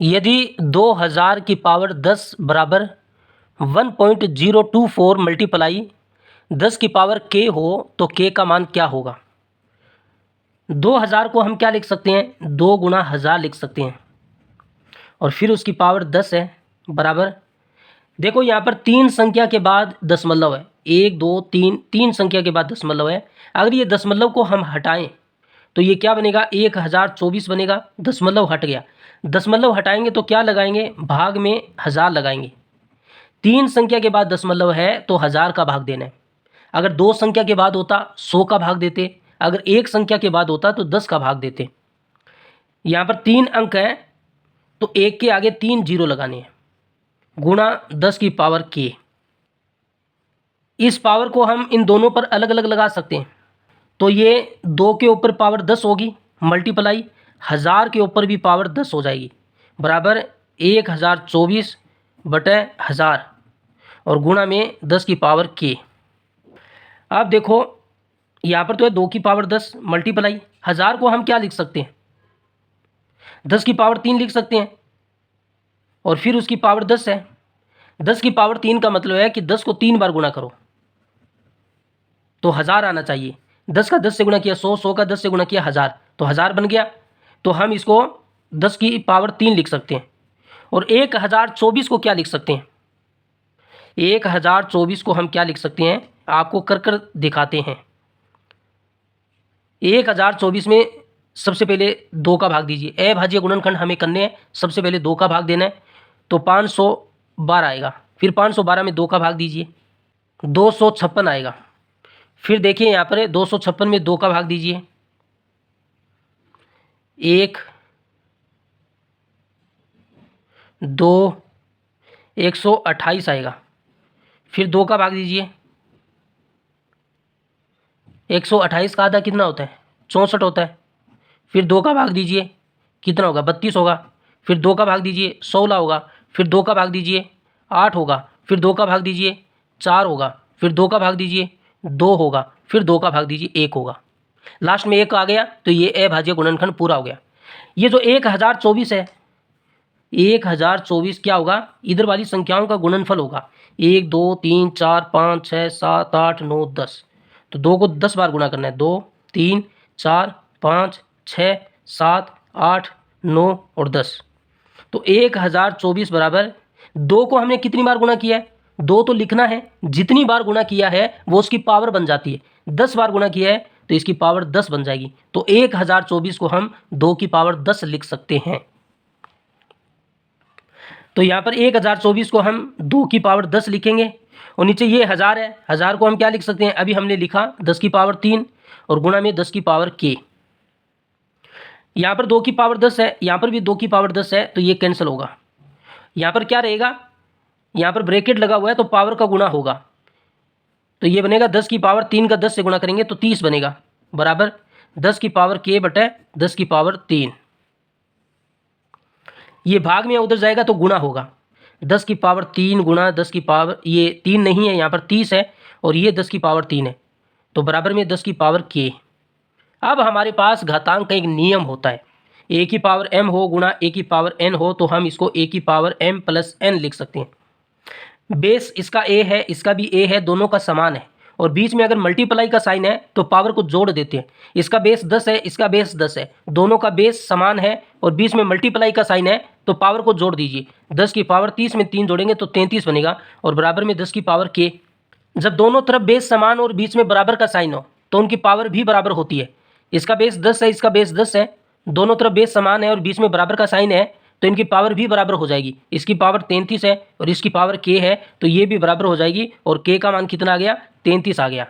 यदि 2000 की पावर 10 बराबर 1.024 मल्टीप्लाई 10 की पावर k हो तो k का मान क्या होगा। 2000 को हम क्या लिख सकते हैं, 2 गुना 1000 लिख सकते हैं और फिर उसकी पावर 10 है बराबर, देखो यहाँ पर 3 संख्या के बाद दशमलव है, 1 2 3, 3 संख्या के बाद दशमलव है। अगर ये दशमलव को हम हटाएं तो ये क्या बनेगा, 1024 बनेगा। दशमलव हट गया, दशमलव हटाएंगे तो क्या लगाएंगे, भाग में 1000 लगाएंगे। 3 संख्या के बाद दशमलव है तो 1000 का भाग देना है। अगर 2 संख्या के बाद होता 100 का भाग देते, अगर 1 संख्या के बाद होता तो 10 का भाग देते। यहाँ पर 3 अंक है तो 1 के आगे 3 जीरो लगाने हैं, गुणा 10 की पावर k। इस पावर को हम इन दोनों पर अलग अलग लगा सकते हैं, तो ये 2 के ऊपर पावर 10 होगी मल्टीप्लाई 1000 के ऊपर भी पावर 10 हो जाएगी बराबर 1024 बटे 1000 और गुणा में 10 की पावर k। अब देखो यहाँ पर तो है 2 की पावर 10 मल्टीप्लाई 1000 को हम क्या लिख सकते हैं, 10 की पावर 3 लिख सकते हैं और फिर उसकी पावर 10 है। 10 की पावर 3 का मतलब है कि 10 को 3 बार गुणा करो तो 1000 आना चाहिए। 10 का 10 से गुणा किया 100, 100 का 10 से गुणा किया 1000, तो 1000 बन गया। तो हम इसको 10 की पावर 3 लिख सकते हैं। और 1024 को क्या लिख सकते हैं, 1024 को हम क्या लिख सकते हैं, आपको कर कर दिखाते हैं। 1024 में सबसे पहले 2 का भाग दीजिए, अभाज्य गुणनखंड हमें करने हैं, सबसे पहले 2 का भाग देना है तो 512 आएगा। फिर 512 में 2 का भाग दीजिए, 256 आएगा। फिर देखिए यहाँ पर 256 में 2 का भाग दीजिए, 1 2 128 आएगा। फिर 2 का भाग दीजिए, 128 का आधा कितना होता है, 64 होता है। फिर 2 का भाग दीजिए, कितना होगा, 32 होगा। फिर 2 का भाग दीजिए, 16 होगा। फिर 2 का भाग दीजिए, 8 होगा। फिर 2 का भाग दीजिए, 4 होगा। फिर 2 का भाग दीजिए, 2 होगा। फिर 2 का भाग दीजिए, 1 होगा। लास्ट में 1 आ गया तो ये अभाज्य गुणनखंड पूरा हो गया। ये जो 1024 है, 1024 क्या होगा, इधर वाली संख्याओं का गुणनफल होगा। 1 2 3 4 5 6 7 8 9 10, तो 2 को 10 बार गुणा करना है, 2 3 4 5 6 7 8 9 और 10। तो 1024 बराबर 2 को हमने कितनी बार गुणा किया है, 2 तो लिखना है, जितनी बार गुणा किया है वो उसकी पावर बन जाती है। 10 बार गुणा किया है तो इसकी पावर 10 बन जाएगी। तो 1024 को हम 2 की पावर 10 लिख सकते हैं। तो यहाँ पर 1024 को हम 2 की पावर 10 लिखेंगे और नीचे ये 1000 है, 1000 को हम क्या लिख सकते हैं, अभी हमने लिखा 10 की पावर 3 और गुणा में 10 की पावर k। यहाँ पर 2 की पावर 10 है, यहाँ पर भी 2 की पावर 10 है, तो ये कैंसिल होगा। यहाँ पर क्या रहेगा, यहाँ पर ब्रैकेट लगा हुआ है तो पावर का गुणा होगा, तो ये बनेगा 10 की पावर 3 का 10 से गुणा करेंगे तो 30 बनेगा बराबर 10 की पावर k बटे 10 की पावर 3। ये भाग में उधर जाएगा तो गुणा होगा, 10 की पावर 3 गुणा 10 की पावर, ये 3 नहीं है, यहाँ पर 30 है और ये 10 की पावर 3 है, तो बराबर में 10 की पावर k। अब हमारे पास घातांक का एक नियम होता है, a की पावर m हो गुणा a की पावर n हो तो हम इसको a की पावर m प्लस n लिख सकते हैं। बेस इसका a है, इसका भी a है, दोनों का समान है और बीच में अगर मल्टीप्लाई का साइन है तो पावर को जोड़ देते हैं। इसका बेस 10 है, इसका बेस 10 है, दोनों का बेस समान है और बीच में मल्टीप्लाई का साइन है तो पावर को जोड़ दीजिए। 10 की पावर 30 में 3 जोड़ेंगे तो 33 बनेगा और बराबर में 10 की पावर k। जब दोनों तरफ बेस समान और बीच में बराबर का साइन हो तो उनकी पावर भी बराबर होती है। इसका बेस 10 है, इसका बेस 10 है, दोनों तरफ बेस समान है और बीच में बराबर का साइन है तो इनकी पावर भी बराबर हो जाएगी। इसकी पावर 33 है और इसकी पावर k है तो ये भी बराबर हो जाएगी और k का मान कितना आ गया, 33 आ गया।